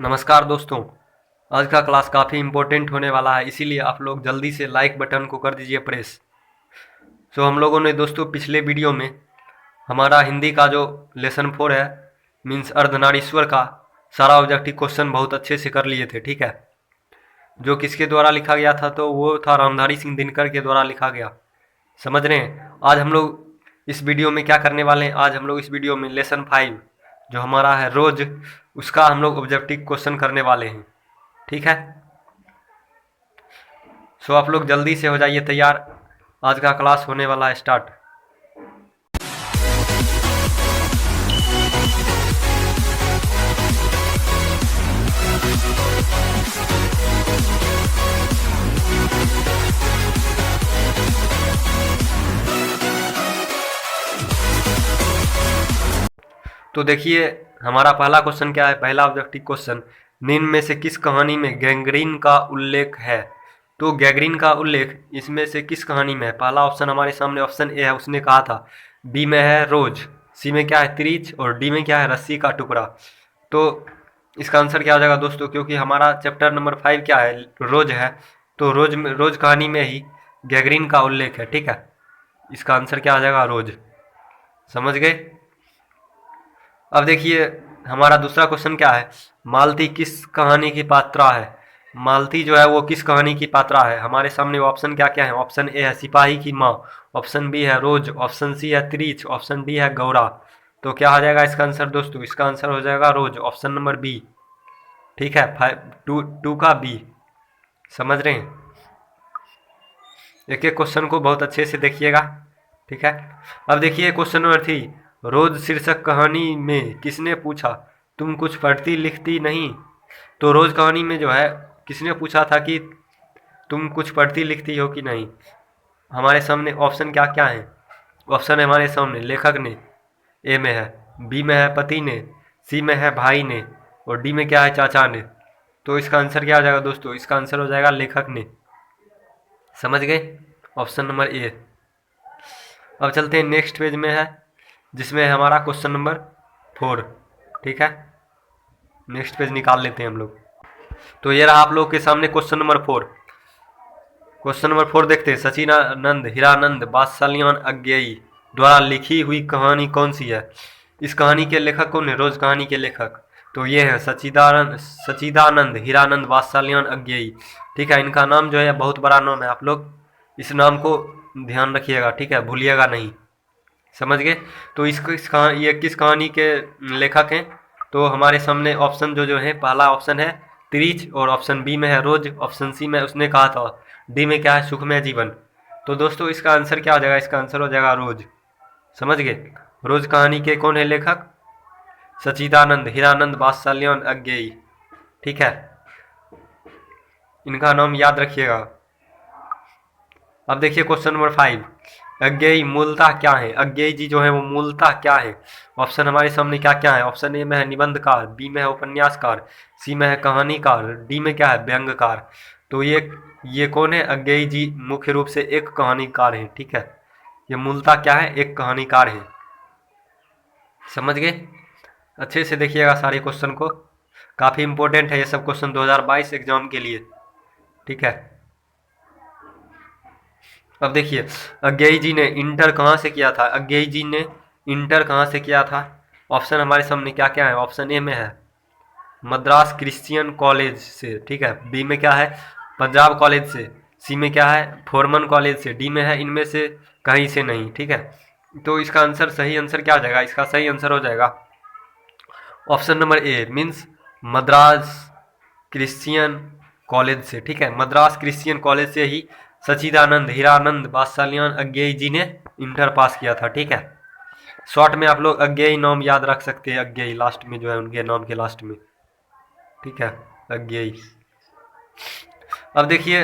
नमस्कार दोस्तों। आज का क्लास काफ़ी इम्पोर्टेंट होने वाला है, इसीलिए आप लोग जल्दी से लाइक बटन को कर दीजिए प्रेस। हम लोगों ने दोस्तों पिछले वीडियो में हमारा हिंदी का जो लेसन 4 है मीन्स अर्धनारीश्वर का सारा ऑब्जेक्टिव क्वेश्चन बहुत अच्छे से कर लिए थे। ठीक है, जो किसके द्वारा लिखा गया था तो वो था रामधारी सिंह दिनकर के द्वारा लिखा गया। समझ रहे हैं। आज हम लोग इस वीडियो में क्या करने वाले हैं, आज हम लोग इस वीडियो में लेसन 5 जो हमारा है रोज, उसका हम लोग ऑब्जेक्टिव क्वेश्चन करने वाले हैं। ठीक है, आप लोग जल्दी से हो जाइए तैयार, आज का क्लास होने वाला है स्टार्ट। तो देखिए हमारा पहला क्वेश्चन क्या है, पहला ऑब्जेक्टिव क्वेश्चन, निम्न में से किस कहानी में गैंग्रीन का उल्लेख है। तो गैंग्रीन का उल्लेख इसमें से किस कहानी में है। पहला ऑप्शन हमारे सामने ऑप्शन ए है, उसने कहा था। बी में है रोज, सी में क्या है त्रिच, और डी में क्या है रस्सी का टुकड़ा। तो इसका आंसर क्या हो जाएगा दोस्तों, क्योंकि हमारा चैप्टर नंबर 5 क्या है, रोज है, तो रोज कहानी में ही गैंग्रीन का उल्लेख है। ठीक है, इसका आंसर क्या आ जाएगा रोज। समझ गए। अब देखिए हमारा दूसरा क्वेश्चन क्या है, मालती किस कहानी की पात्रा है। मालती जो है वो किस कहानी की पात्रा है। हमारे सामने ऑप्शन क्या क्या है, ऑप्शन ए है सिपाही की माँ, ऑप्शन बी है रोज, ऑप्शन सी है त्रिच, ऑप्शन डी है गौरा। तो क्या हो जाएगा इसका आंसर दोस्तों, इसका आंसर हो जाएगा रोज, ऑप्शन नंबर बी। ठीक है, 2 का बी। समझ रहे हैं। एक एक क्वेश्चन को बहुत अच्छे से देखिएगा। ठीक है, अब देखिए क्वेश्चन नंबर 3, रोज शीर्षक कहानी में किसने पूछा तुम कुछ पढ़ती लिखती नहीं। तो रोज कहानी में जो है किसने पूछा था कि तुम कुछ पढ़ती लिखती हो कि नहीं। हमारे सामने ऑप्शन क्या क्या है, ऑप्शन है हमारे सामने लेखक ने, ए में है, बी में है पति ने, सी में है भाई ने, और डी में क्या है चाचा ने। तो इसका आंसर क्या हो जाएगा दोस्तों, इसका आंसर हो जाएगा लेखक ने। समझ गए, ऑप्शन नंबर ए। अब चलते हैं नेक्स्ट पेज में है, जिसमें हमारा क्वेश्चन नंबर 4। ठीक है, नेक्स्ट पेज निकाल लेते हैं हम लोग। तो ये रहा आप लोग के सामने क्वेश्चन नंबर 4। क्वेश्चन नंबर 4 देखते हैं, सचिदानंद हीरानंद वात्सल्यन अज्ञेयी द्वारा लिखी हुई कहानी कौन सी है। इस कहानी के लेखक कौन है, रोज कहानी के लेखक तो ये है सचिदानंद हीरानंद वात्सल्यन अज्ञेयी। ठीक है, इनका नाम जो है बहुत बड़ा नाम है, आप लोग इस नाम को ध्यान रखिएगा। ठीक है, भूलिएगा नहीं। समझ गए। तो ये किस कहानी के लेखक हैं, तो हमारे सामने ऑप्शन जो है, पहला ऑप्शन है त्रिच, और ऑप्शन बी में है रोज, ऑप्शन सी में उसने कहा था, डी में क्या है सुखमय जीवन। तो दोस्तों इसका आंसर क्या हो जाएगा, इसका आंसर हो जाएगा रोज। समझ गए। रोज कहानी के कौन है लेखक, सचिदानंद हीरानंद वात्सल्यन अज्ञेयी। ठीक है, इनका नाम याद रखिएगा। अब देखिए क्वेश्चन नंबर 5, अज्ञेयी मूलतः क्या है। अज्ञेयी जी जो है वो मूलतः क्या है। ऑप्शन हमारे सामने क्या क्या है, ऑप्शन ए में है निबंधकार, बी में है उपन्यासकार, सी में है कहानीकार, डी में क्या है व्यंग्यकार। तो ये कौन है, अज्ञेयी जी मुख्य रूप से एक कहानीकार है। ठीक है, ये मूलतः क्या है, एक कहानीकार है। समझ गए। अच्छे से देखिएगा सारे क्वेश्चन को, काफ़ी इंपॉर्टेंट है ये सब क्वेश्चन 2022 एग्जाम के लिए। ठीक है, अब देखिए अज्ञेयी जी ने इंटर कहाँ से किया था। अज्ञेयी जी ने इंटर कहाँ से किया था। ऑप्शन हमारे सामने क्या क्या है, ऑप्शन ए में है मद्रास क्रिश्चियन कॉलेज से। ठीक है, बी में क्या है पंजाब कॉलेज से, सी में क्या है फोरमन कॉलेज से, डी में है इनमें से कहीं से नहीं। ठीक है, तो इसका आंसर सही आंसर क्या हो जाएगा, इसका सही आंसर हो जाएगा ऑप्शन नंबर ए मीन्स मद्रास क्रिश्चियन कॉलेज से। ठीक है, मद्रास क्रिश्चियन कॉलेज से ही सचिदानंद हीरानंद वात्सल्यन अज्ञेयी जी ने इंटर पास किया था। ठीक है, शॉर्ट में आप लोग अज्ञेयी नाम याद रख सकते हैं, अज्ञेयी लास्ट में जो है उनके नाम के लास्ट में। ठीक है, अज्ञेयी। अब देखिए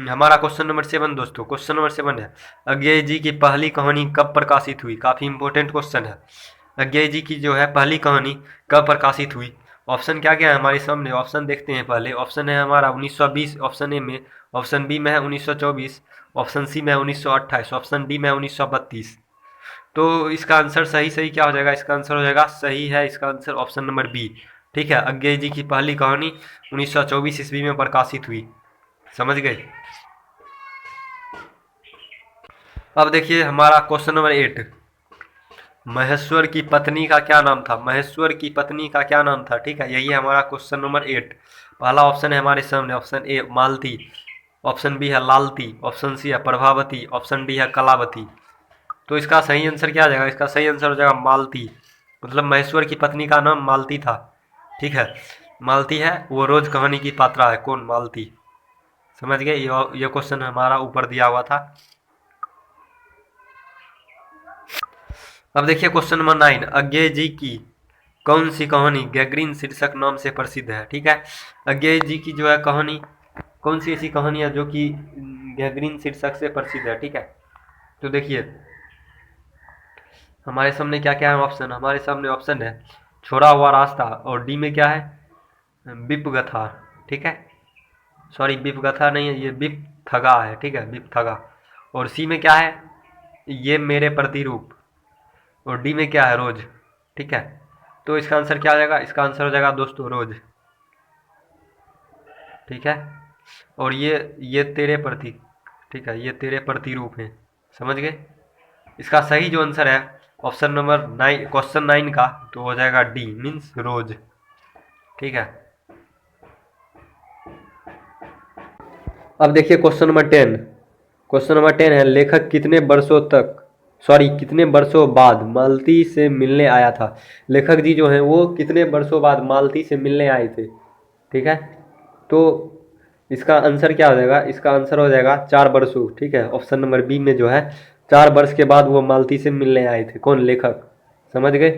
हमारा क्वेश्चन नंबर 7 दोस्तों, क्वेश्चन नंबर 7 है अज्ञेयी जी की पहली कहानी कब प्रकाशित हुई। काफ़ी इंपॉर्टेंट क्वेश्चन है, अज्ञेयी जी की जो है पहली कहानी कब प्रकाशित हुई। ऑप्शन क्या क्या है हमारे सामने, ऑप्शन देखते हैं पहले। ऑप्शन है हमारा 1920 ऑप्शन ए में, ऑप्शन बी में है 1924, ऑप्शन सी में है 1928, ऑप्शन डी में है 1932। तो इसका आंसर सही क्या हो जाएगा, इसका आंसर हो जाएगा सही है इसका आंसर ऑप्शन नंबर बी ठीक है। अज्ञेय जी की पहली कहानी 1924 ईस्वी में प्रकाशित हुई। समझ गए। अब देखिए हमारा क्वेश्चन नंबर 8, महेश्वर की पत्नी का क्या नाम था? महेश्वर की पत्नी का क्या नाम था? ठीक है, यही है हमारा क्वेश्चन नंबर 8। पहला ऑप्शन है हमारे सामने, option A Malti, option B है लालती, ऑप्शन सी है प्रभावती, ऑप्शन डी है कलावती। तो इसका सही आंसर क्या आ जाएगा? इसका सही आंसर हो जाएगा मालती। मतलब महेश्वर की पत्नी का नाम मालती था। ठीक है, मालती है, वो रोज कहानी की पात्रा है। कौन? मालती। समझ गए। ये क्वेश्चन हमारा ऊपर दिया हुआ था। अब देखिए क्वेश्चन नंबर 9, अज्ञेय जी की कौन सी कहानी गैंग्रीन शीर्षक नाम से प्रसिद्ध है? ठीक है, अज्ञेय जी की जो है कहानी, कौन सी ऐसी कहानी है जो कि गैंग्रीन शीर्षक से प्रसिद्ध है? ठीक है, तो देखिए हमारे सामने क्या क्या है ऑप्शन। हमारे सामने ऑप्शन है छोड़ा हुआ रास्ता, और डी में क्या है? बिप गथा। ठीक है, सॉरी बिप गथा नहीं है, ये बिप थगा है। ठीक है, बिप थगा। और सी में क्या है? ये मेरे प्रतिरूप। और डी में क्या है? रोज। ठीक है, तो इसका आंसर क्या आ जाएगा? इसका आंसर हो जाएगा दोस्तों रोज। ठीक है, और ये तेरे प्रति, ठीक है, ये तेरे प्रतिरूप हैं। समझ गए। इसका सही जो आंसर है ऑप्शन नंबर 9, क्वेश्चन 9 का, तो हो जाएगा डी, मीन्स रोज। ठीक है, अब देखिए क्वेश्चन नंबर 10। क्वेश्चन नंबर 10 है, लेखक कितने वर्षों तक, सॉरी कितने वर्षों बाद मालती से मिलने आया था? लेखक जी जो हैं वो कितने वर्षों बाद मालती से मिलने आए थे? ठीक है, तो इसका आंसर क्या हो जाएगा? इसका आंसर हो जाएगा 4 वर्षों। ठीक है, ऑप्शन नंबर बी में जो है 4 वर्ष के बाद वो मालती से मिलने आए थे। कौन? लेखक। समझ गए।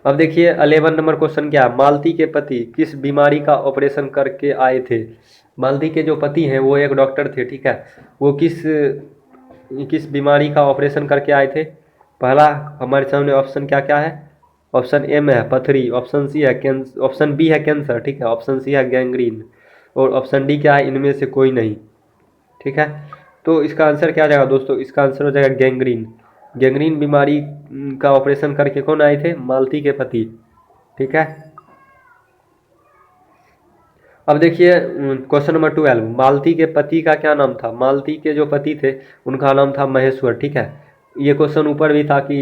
अब देखिए 11 नंबर क्वेश्चन क्या है, मालती के पति किस बीमारी का ऑपरेशन करके आए थे? मालती के जो पति हैं वो एक डॉक्टर थे। ठीक है, वो किस किस बीमारी का ऑपरेशन करके आए थे? पहला हमारे सामने ऑप्शन क्या क्या है? ऑप्शन ए में है पथरी, ऑप्शन सी है कैंसर, ऑप्शन बी है कैंसर। ठीक है, ऑप्शन सी है गैंग्रीन, और ऑप्शन डी क्या है? इनमें से कोई नहीं। ठीक है, तो इसका आंसर क्या आ जाएगा दोस्तों? इसका आंसर हो जाएगा गैंग्रीन। गैंग्रीन बीमारी का ऑपरेशन करके कौन आए थे? मालती के पति। ठीक है, अब देखिए क्वेश्चन नंबर 12, मालती के पति का क्या नाम था? मालती के जो पति थे उनका नाम था महेश्वर। ठीक है, ये क्वेश्चन ऊपर भी था कि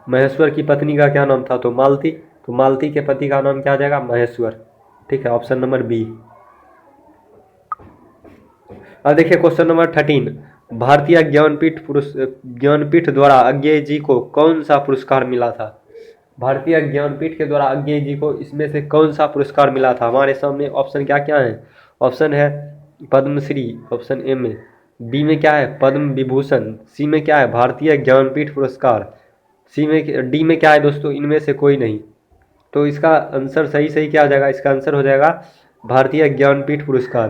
महेश्वर की पत्नी का क्या नाम था? तो मालती। तो मालती के पति का नाम क्या आ जाएगा? महेश्वर। ठीक है, ऑप्शन नंबर बी। अब देखिए क्वेश्चन नंबर 13, भारतीय ज्ञानपीठ द्वारा अज्ञेय जी को कौन सा पुरस्कार मिला था? भारतीय ज्ञानपीठ के द्वारा अज्ञेय जी को इसमें से कौन सा पुरस्कार मिला था? हमारे सामने ऑप्शन क्या क्या है? ऑप्शन है पद्मश्री, ऑप्शन ए में, बी में क्या है? पद्म विभूषण, सी में क्या है? भारतीय ज्ञानपीठ पुरस्कार, सी में, डी में क्या है दोस्तों? इनमें से कोई नहीं। तो इसका आंसर सही सही क्या आ जाएगा? इसका आंसर हो जाएगा भारतीय ज्ञानपीठ पुरस्कार।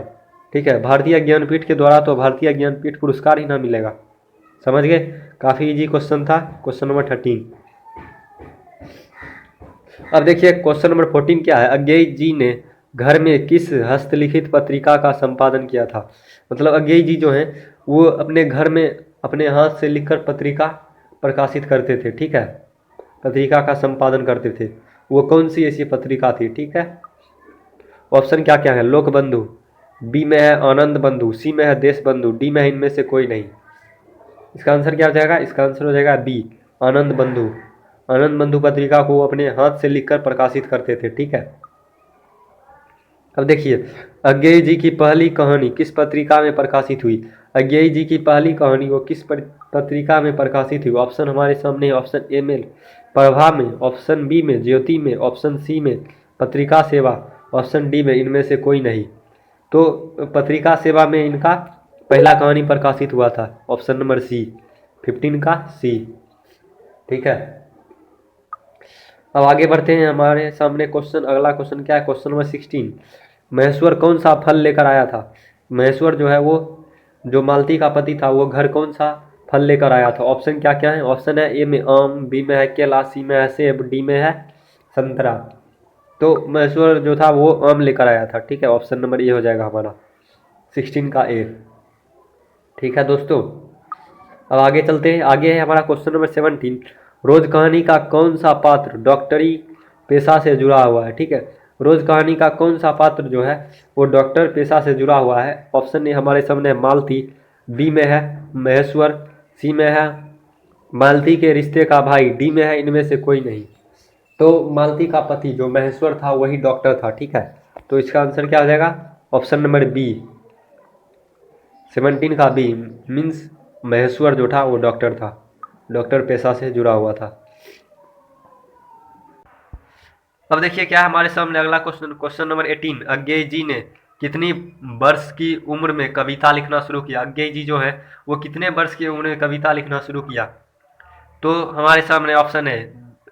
ठीक है, भारतीय ज्ञानपीठ के द्वारा तो भारतीय ज्ञानपीठ पुरस्कार ही ना मिलेगा। समझ गए। काफ़ी इजी क्वेश्चन था, क्वेश्चन नंबर 13। अब देखिए क्वेश्चन नंबर 14 क्या है, अज्ञेय जी ने घर में किस हस्तलिखित पत्रिका का संपादन किया था? मतलब अज्ञेय जी जो हैं वो अपने घर में अपने हाथ से लिखकर पत्रिका प्रकाशित करते थे। ठीक है, पत्रिका का संपादन करते थे। वो कौन सी ऐसी पत्रिका थी? ठीक है, ऑप्शन क्या क्या है? लोकबंधु, बी में है आनंद बंधु, सी में है देश बंधु, डी में है इनमें से कोई नहीं। इसका आंसर क्या हो जाएगा? इसका आंसर हो जाएगा बी, आनंद बंधु। आनंद बंधु पत्रिका को अपने हाथ से लिखकर प्रकाशित करते थे। ठीक है, अब देखिए अज्ञेय जी की पहली कहानी किस पत्रिका में प्रकाशित हुई? अज्ञेय जी की पहली कहानी वो किस पत्रिका में प्रकाशित हुई? ऑप्शन हमारे सामने है, ऑप्शन ए में प्रभा में, ऑप्शन बी में ज्योति में, ऑप्शन सी में पत्रिका सेवा, ऑप्शन डी में इनमें से कोई नहीं। तो पत्रिका सेवा में इनका पहला कहानी प्रकाशित हुआ था, ऑप्शन नंबर सी, 15 का सी। ठीक है, अब आगे बढ़ते हैं। हमारे सामने क्वेश्चन, अगला क्वेश्चन क्या है? क्वेश्चन नंबर 16, महेश्वर कौन सा फल लेकर आया था? महेश्वर जो है वो जो मालती का पति था वो घर कौन सा फल लेकर आया था? ऑप्शन क्या क्या है? ऑप्शन है ए में आम, बी में है केला, सी में है सेब, डी में है संतरा। तो महेश्वर जो था वो आम लेकर आया था। ठीक है, ऑप्शन नंबर ए हो जाएगा हमारा 16 का ए। ठीक है दोस्तों, अब आगे चलते हैं। आगे है हमारा क्वेश्चन नंबर 17, रोज कहानी का कौन सा पात्र डॉक्टरी पेशा से जुड़ा हुआ है, ठीक है। रोज कहानी का कौन सा पात्र जो है वो डॉक्टर पेशा से जुड़ा हुआ है? ऑप्शन ए हमारे सामने है मालती, बी में है महेश्वर, सी में है मालती के रिश्ते का भाई, डी में है इनमें से कोई नहीं। तो मालती का पति जो महेश्वर था वही डॉक्टर था, ठीक है। तो इसका आंसर क्या हो जाएगा? ऑप्शन नंबर बी, 17 का बी मीन्स महेश्वर जो था वो डॉक्टर था, डॉक्टर पेशा से जुड़ा हुआ था। अब देखिए क्या है हमारे सामने अगला क्वेश्चन, क्वेश्चन नंबर 18। अज्ञेय जी ने कितनी वर्ष की उम्र में कविता लिखना शुरू किया? अज्ञेय जी जो है वो कितने वर्ष की उम्र में कविता लिखना शुरू किया? तो हमारे सामने ऑप्शन है,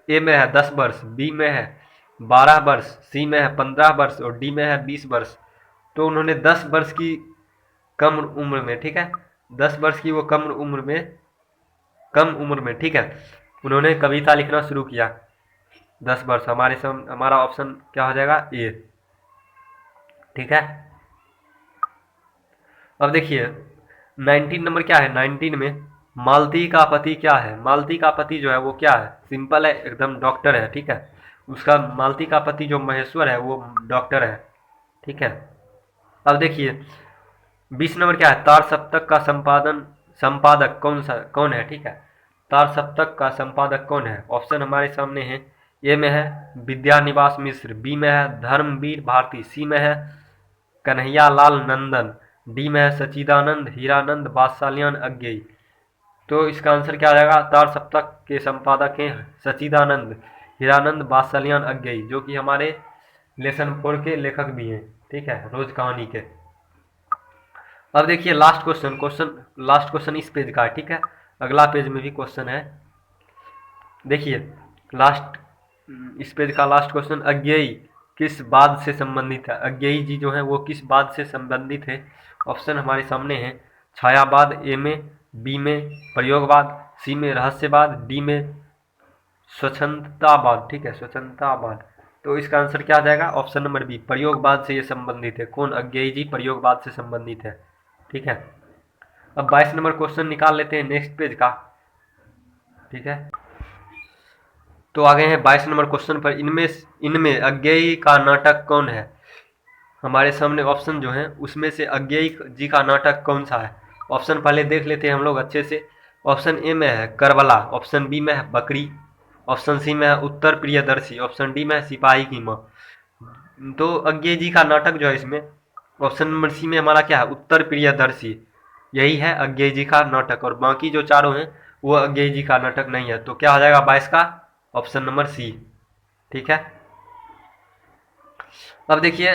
ए में है 10 वर्ष, बी में है 12 वर्ष, सी में है 15 वर्ष और डी में है 20 वर्ष। तो उन्होंने 10 वर्ष की कम उम्र में, ठीक है, 10 वर्ष की वो कम उम्र में, ठीक है, उन्होंने कविता लिखना शुरू किया। 10 वर्ष हमारा ऑप्शन क्या हो जाएगा? ए, ठीक है। अब देखिए 19 नंबर क्या है? 19 में मालती का पति क्या है? मालती का पति जो है वो क्या है? सिंपल है एकदम, डॉक्टर है, ठीक है। उसका मालती का पति जो महेश्वर है वो डॉक्टर है, ठीक है। अब देखिए 20 नंबर क्या है? तार सप्तक का संपादक कौन है, ठीक है। तार सप्तक का संपादक कौन है? ऑप्शन हमारे सामने है, ए में है विद्यानिवास मिश्र, बी में है धर्मवीर भारती, सी में है कन्हैया लाल नंदन, डी में है सच्चिदानंद हीरानंद वात्सल्यायन अज्ञेय। तो इसका आंसर क्या आ जाएगा? तार सप्तक के संपादक हैं सच्चिदानंद हीरानंद वात्सल्यायन अज्ञेय, जो कि हमारे लेसन 4 के लेखक भी हैं, ठीक है, रोज कहानी के। अब देखिए लास्ट क्वेश्चन इस पेज का है, ठीक है। अगला पेज में भी क्वेश्चन है, देखिए लास्ट इस पेज का लास्ट क्वेश्चन, अज्ञेय किस बाद से संबंधित है? अज्ञेय जी जो है वो किस बाद से संबंधित है? ऑप्शन हमारे सामने है, छायावाद, ए में, बी में प्रयोगवाद, सी में रहस्यवाद, डी में स्वच्छंदतावाद, ठीक है, स्वच्छंदतावाद। तो इसका आंसर क्या आ जाएगा? ऑप्शन नंबर बी, प्रयोगवाद से ये संबंधित है। कौन? अज्ञेय जी प्रयोगवाद से संबंधित है, ठीक है। अब 22 नंबर क्वेश्चन निकाल लेते हैं नेक्स्ट पेज का, ठीक है। तो आ गए हैं 22 नंबर क्वेश्चन पर। इनमें अज्ञेय का नाटक कौन है? हमारे सामने ऑप्शन जो है उसमें से अज्ञेय जी का नाटक कौन सा है? ऑप्शन पहले देख लेते हैं हम लोग अच्छे से। ऑप्शन ए में है करबला, ऑप्शन बी में है बकरी, ऑप्शन सी में है उत्तर प्रियदर्शी, ऑप्शन डी में है सिपाही की माँ। तो अज्ञेय जी का नाटक जो है इसमें ऑप्शन नंबर सी में हमारा क्या है? उत्तर प्रियदर्शी, यही है अज्ञेय जी का नाटक, और बाकी जो चारों हैं वो अज्ञेय जी का नाटक नहीं है। तो क्या हो जाएगा 22 का? ऑप्शन नंबर सी, ठीक है। अब देखिए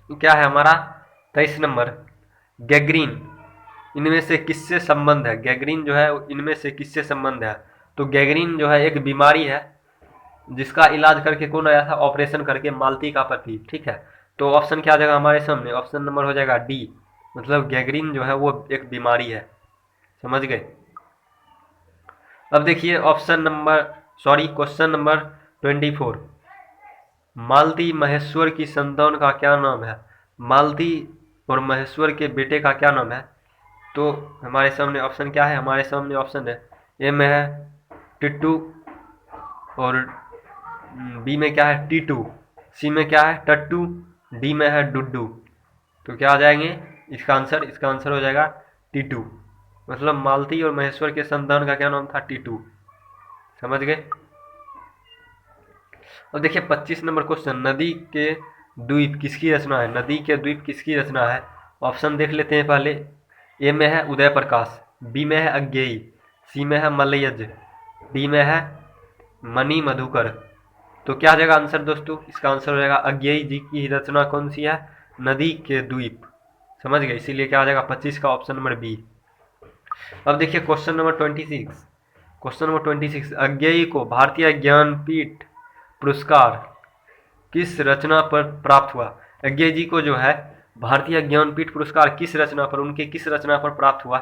क्या है हमारा 23 नंबर, गैंग्रीन इनमें से किससे संबंध है? गैंग्रीन जो है इनमें से किससे संबंध है? तो गैंग्रीन जो है एक बीमारी है जिसका इलाज करके कौन आया था? ऑपरेशन करके मालती का पति, ठीक है। तो ऑप्शन क्या आ जाएगा हमारे सामने? ऑप्शन नंबर हो जाएगा डी, मतलब गैंग्रीन जो है वो एक बीमारी है, समझ गए। अब देखिए क्वेश्चन नंबर 24, मालती महेश्वर की संतान का क्या नाम है? मालती और महेश्वर के बेटे का क्या नाम है? तो हमारे सामने ऑप्शन क्या है? हमारे सामने ऑप्शन है, ए में है टिट्टू और बी में क्या है? टीटू, सी में क्या है? टट्टू, डी में है डुड्डू। तो क्या आ जाएंगे इसका आंसर हो जाएगा टीटू, मतलब मालती और महेश्वर के संतान का क्या नाम था? टीटू, समझ गए। अब देखिए 25 नंबर क्वेश्चन, नदी के द्वीप किसकी रचना है? नदी के द्वीप किसकी रचना है? ऑप्शन देख लेते हैं पहले। ए में है उदय प्रकाश, बी में है अज्ञेयी, सी में है मलयज, डी में है मणि मधुकर। तो क्या आ जाएगा आंसर दोस्तों? इसका आंसर हो जाएगा अज्ञेयी जी की रचना कौन सी है? नदी के द्वीप, समझ गए। इसीलिए क्या आ जाएगा 25 का ऑप्शन नंबर बी। अब देखिए क्वेश्चन नंबर 26, अज्ञेयी को भारतीय ज्ञानपीठ पुरस्कार किस रचना पर प्राप्त हुआ? अज्ञेय जी को जो है भारतीय ज्ञानपीठ पुरस्कार किस रचना पर, उनके किस रचना पर प्राप्त हुआ?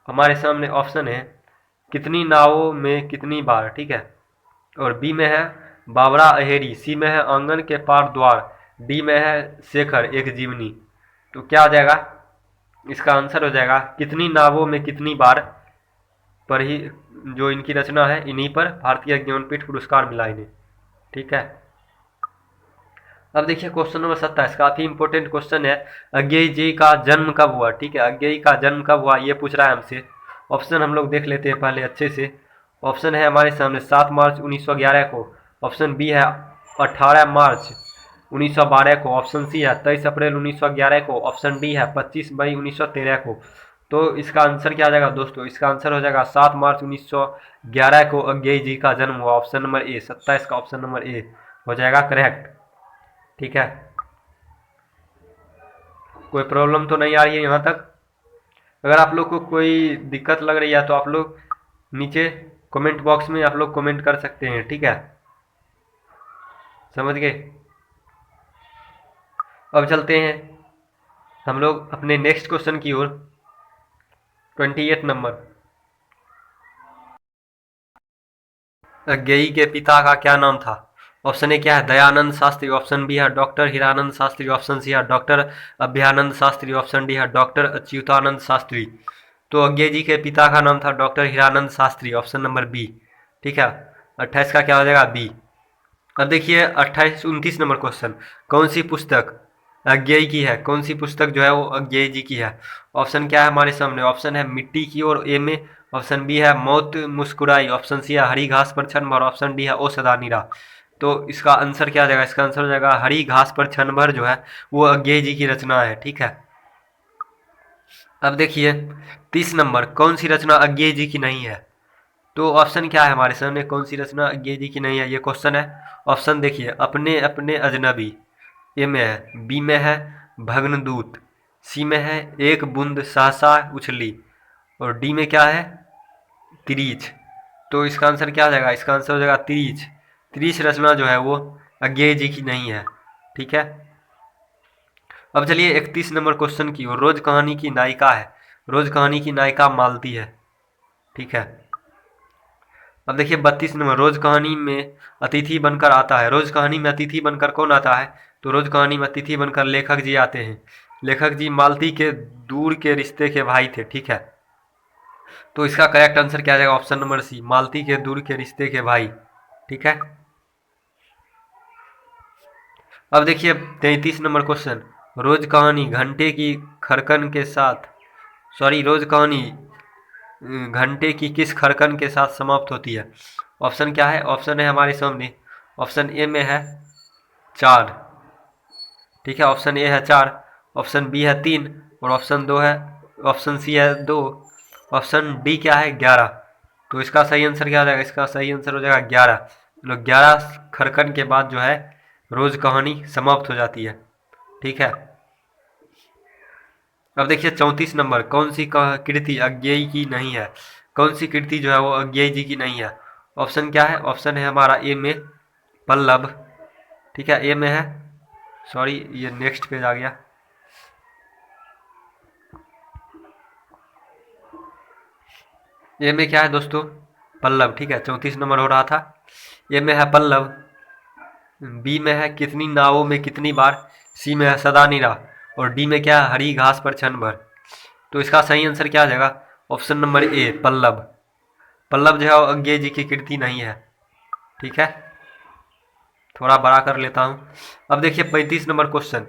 हमारे सामने ऑप्शन है, कितनी नावों में कितनी बार, ठीक है, और बी में है बाबरा अहेरी, सी में है आंगन के पार द्वार, डी में है शेखर एक जीवनी। तो क्या आ जाएगा? इसका आंसर हो जाएगा कितनी नावों में कितनी बार पर ही जो इनकी रचना है, इन्हीं पर भारतीय ज्ञानपीठ पुरस्कार मिला इन्हें, ठीक है। अब देखिए क्वेश्चन नंबर 27, काफी इंपॉर्टेंट क्वेश्चन है। अज्ञेय जी का जन्म कब हुआ? ठीक है, अज्ञेय का जन्म कब हुआ ये पूछ रहा है हमसे। ऑप्शन हम लोग देख लेते हैं पहले अच्छे से। ऑप्शन है हमारे सामने 7 मार्च 1911 को, ऑप्शन बी है 18 मार्च 1912 को, ऑप्शन सी है 23 अप्रैल 1911 को, ऑप्शन डी है 25 मई 1913 को। तो इसका आंसर क्या आ जाएगा दोस्तों? इसका आंसर हो जाएगा 7 मार्च 1911 को अज्ञेय जी का जन्म हुआ। ऑप्शन नंबर ए, 27 का ऑप्शन नंबर ए हो जाएगा करेक्ट। ठीक है, कोई प्रॉब्लम तो नहीं आ रही है यहाँ तक? अगर आप लोग को कोई दिक्कत लग रही है तो आप लोग नीचे कमेंट बॉक्स में आप लोग कमेंट कर सकते हैं। ठीक है, समझ गए? अब चलते हैं हम लोग अपने नेक्स्ट क्वेश्चन की ओर। 28 नंबर, अज्ञेयी के पिता का क्या नाम था? ऑप्शन ए क्या है? दयानंद शास्त्री, ऑप्शन बी है doctor Hiranand Shastri, option C है doctor Abhyanand Shastri, option D है डॉक्टर अच्युतानंद शास्त्री। तो अज्ञेय जी के पिता का नाम था doctor Hiranand Shastri, option number B. ठीक है, 28 का क्या हो जाएगा? बी। अब देखिए 28 29 नंबर क्वेश्चन, कौन सी पुस्तक अज्ञेय की है? कौन सी पुस्तक जो है वो अज्ञेय जी की है? ऑप्शन क्या है हमारे सामने? ऑप्शन है मिट्टी की ओर ए में, ऑप्शन बी है मौत मुस्कुराई, ऑप्शन सी है हरी घास पर क्षण भर, ऑप्शन डी है ओ सदा नीरा। तो इसका आंसर क्या आ जाएगा? इसका आंसर हो जाएगा हरी घास पर क्षण भर जो है वो अज्ञेय जी की रचना है। ठीक है, अब देखिए 30 नंबर, कौन सी रचना अज्ञेय जी की नहीं है? तो ऑप्शन क्या है हमारे सामने? कौन सी रचना अज्ञेय जी की नहीं है ये क्वेश्चन है। ऑप्शन देखिए, अपने अपने अजनबी ए में है, बी में है भग्नदूत, सी में है एक बूंद सहसा उछली, और डी में क्या है? तिरीच। तो इसका आंसर क्या आ जाएगा? इसका आंसर हो जाएगा तिरीच। तिरीच रचना जो है वो अज्ञेय जी की नहीं है। ठीक है, अब चलिए 31 नंबर क्वेश्चन की ओर। रोज कहानी की नायिका है, रोज कहानी की नायिका मालती है। ठीक है, अब देखिए 32 नंबर, रोज कहानी में अतिथि बनकर आता है। रोज कहानी में अतिथि बनकर कौन आता है? तो रोज कहानी में अतिथि बनकर लेखक जी आते हैं। लेखक जी मालती के दूर के रिश्ते के भाई थे। ठीक है, तो इसका करेक्ट आंसर क्या आ जाएगा? ऑप्शन नंबर सी, मालती के दूर के रिश्ते के भाई। ठीक है, अब देखिए 33 नंबर क्वेश्चन, रोज कहानी घंटे की खरकन के साथ, सॉरी रोज कहानी घंटे की किस खरकन के साथ समाप्त होती है? ऑप्शन क्या है? ऑप्शन है हमारे सामने, ऑप्शन ए में है 4। ठीक है, ऑप्शन ए है 4, ऑप्शन बी है 3, और ऑप्शन 2 है, ऑप्शन सी है 2, ऑप्शन डी क्या है? 11। तो इसका सही आंसर क्या हो जाएगा? इसका सही आंसर हो जाएगा 11। मतलब 11 खरकन के बाद जो है रोज कहानी समाप्त हो जाती है। ठीक है, अब देखिए 34 नंबर, कौन सी कृति अज्ञेय की नहीं है? कौन सी कृति जो है वो अज्ञेय जी की नहीं है? ऑप्शन क्या है? ऑप्शन है हमारा ए में पल्लव। ठीक है, ए में है, सॉरी ये नेक्स्ट पेज आ गया। ए में क्या है दोस्तों? पल्लव। ठीक है, 34 नंबर हो रहा था। ए में है पल्लव, बी में है कितनी नावों में कितनी बार, सी में है सदा नीरा, और डी में क्या है? हरी घास पर क्षण भर। तो इसका सही आंसर क्या आ जाएगा? Option number A Pallav. Pallav जो है वो अज्ञेय जी की कृति नहीं है। ठीक है, थोड़ा बड़ा कर लेता हूँ। अब देखिए 35 नंबर क्वेश्चन,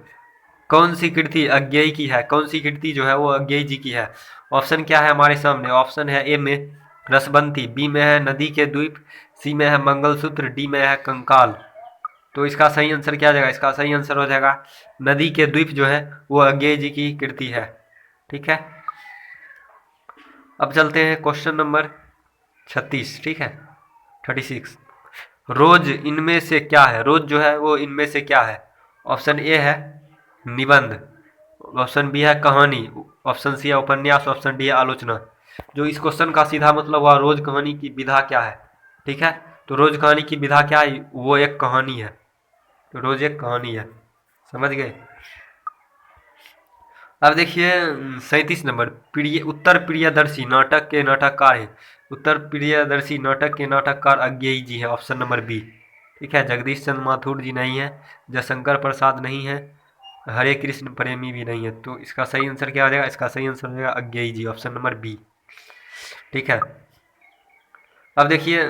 कौन सी कृति अज्ञेय की है? कौन सी कृति जो है वो अज्ञेय जी की है? ऑप्शन क्या है हमारे सामने? ऑप्शन है ए में रसबंती, बी में है नदी के द्वीप, सी में है मंगलसूत्र, डी में है कंकाल। तो इसका सही आंसर क्या आ जाएगा? इसका सही आंसर हो जाएगा नदी के द्वीप जो है वो अज्ञेय जी की कृति है। ठीक है, अब चलते हैं क्वेश्चन नंबर 36। ठीक है, 36, रोज इनमें से क्या है? रोज जो है वो इनमें से क्या है? ऑप्शन ए है निबंध, ऑप्शन बी है कहानी, ऑप्शन सी है उपन्यास, ऑप्शन डी है आलोचना। जो इस क्वेश्चन का सीधा मतलब हुआ रोज कहानी की विधा क्या है? ठीक है, तो रोज कहानी की विधा क्या है? वो एक कहानी है। तो रोज एक कहानी है, समझ गए? अब देखिए 37 नंबर, प्रिय उत्तर प्रियदर्शी नाटक के नाटककार हैं। उत्तर प्रियदर्शी नाटक के नाटककार अज्ञेय जी है, ऑप्शन नंबर बी। ठीक है, जगदीश चंद्र माथुर जी नहीं है, जयशंकर प्रसाद नहीं है, हरे कृष्ण प्रेमी भी नहीं है। तो इसका सही आंसर क्या हो जाएगा? इसका सही आंसर हो जाएगा अज्ञेय जी, ऑप्शन नंबर बी। ठीक है, अब देखिए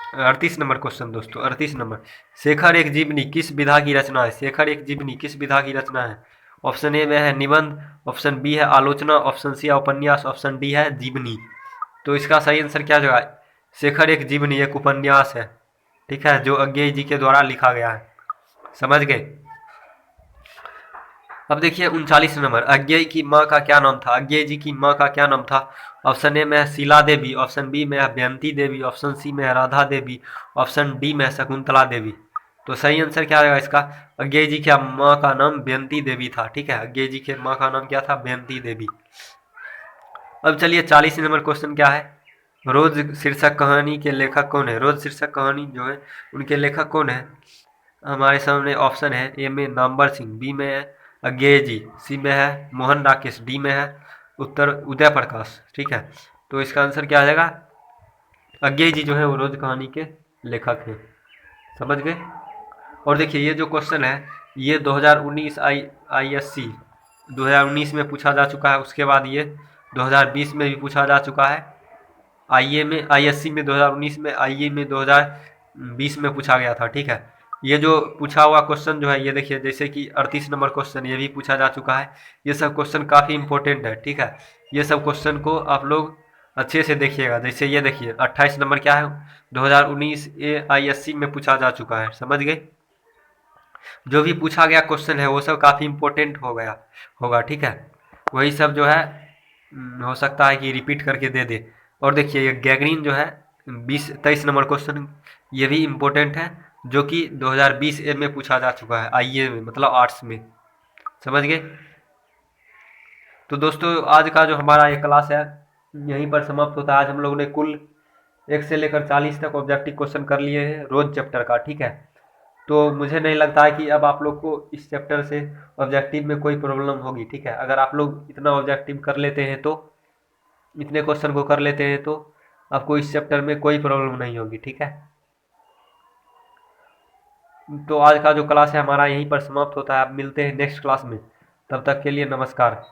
38 नंबर क्वेश्चन दोस्तों, 38 नंबर। शेखर एक जीवनी किस विधा की रचना है? शेखर एक जीवनी किस विधा की रचना है? ऑप्शन ए में है निबंध, ऑप्शन बी है आलोचना, ऑप्शन सी है उपन्यास, ऑप्शन डी है जीवनी। तो इसका सही आंसर क्या जो है, शेखर एक जीवनी एक उपन्यास है, ठीक है, जो अज्ञेय जी के द्वारा लिखा गया है। समझ गए? अब देखिए 39 नंबर, अज्ञेय की माँ का क्या नाम था? अज्ञेय जी की माँ का क्या नाम था? ऑप्शन ए में है शीला देवी, ऑप्शन बी में है बेअंती देवी, ऑप्शन सी में है राधा देवी, ऑप्शन डी में है शकुंतला देवी। तो सही आंसर क्या होगा इसका? अज्ञेय जी की माँ का नाम बेअंती देवी था, ठीक है, अज्ञेय जी के माँ का नाम क्या था? बेअंती देवी। अब चलिए 40 नंबर क्वेश्चन क्या है, रोज शीर्षक कहानी के लेखक कौन है? रोज शीर्षक कहानी जो है उनके लेखक कौन है? हमारे सामने ऑप्शन है, ए में नामवर सिंह, बी में है अज्ञेय जी, सी में है मोहन राकेश, डी में है उत्तर उदय प्रकाश, ठीक है। तो इसका आंसर क्या आ जाएगा? अज्ञेय जी जो है वो रोज कहानी के लेखक हैं। समझ गए? और देखिए ये जो क्वेश्चन है ये 2019 आईएससी 2019 में पूछा जा चुका है, उसके बाद ये 2020 में भी पूछा जा चुका है, आईए में आईएससी में 2019 में, आईए में 2020 में पूछा गया था, ठीक है। ये जो पूछा हुआ क्वेश्चन जो है ये देखिए, जैसे कि 38 नंबर क्वेश्चन ये भी पूछा जा चुका है। ये सब क्वेश्चन काफ़ी इंपॉर्टेंट है, ठीक है। ये सब क्वेश्चन को आप लोग अच्छे से देखिएगा। जैसे ये देखिए 28 नंबर क्या है, 2019 आईएससी में पूछा जा चुका है। समझ गए? जो भी पूछा गया क्वेश्चन है वो सब काफ़ी इंपॉर्टेंट हो गया होगा, ठीक है। वही सब जो है हो सकता है कि रिपीट करके दे दे। और देखिए ये गैगरीन जो है 23 नंबर क्वेश्चन ये भी इम्पोर्टेंट है, जो कि 2020 में पूछा जा चुका है, आईए में, मतलब आर्ट्स में। समझ गए? तो दोस्तों आज का जो हमारा ये क्लास है यहीं पर समाप्त होता है। आज हम लोगों ने कुल 1 से लेकर 40 तक ऑब्जेक्टिव क्वेश्चन कर लिए हैं रोज चैप्टर का, ठीक है। तो मुझे नहीं लगता है कि अब आप लोग को इस चैप्टर से ऑब्जेक्टिव में कोई प्रॉब्लम होगी, ठीक है। अगर आप लोग इतना ऑब्जेक्टिव कर लेते हैं तो, इतने क्वेश्चन को कर लेते हैं तो आपको इस चैप्टर में कोई प्रॉब्लम नहीं होगी, ठीक है। तो आज का जो क्लास है हमारा यहीं पर समाप्त होता है। अब मिलते हैं नेक्स्ट क्लास में, तब तक के लिए नमस्कार।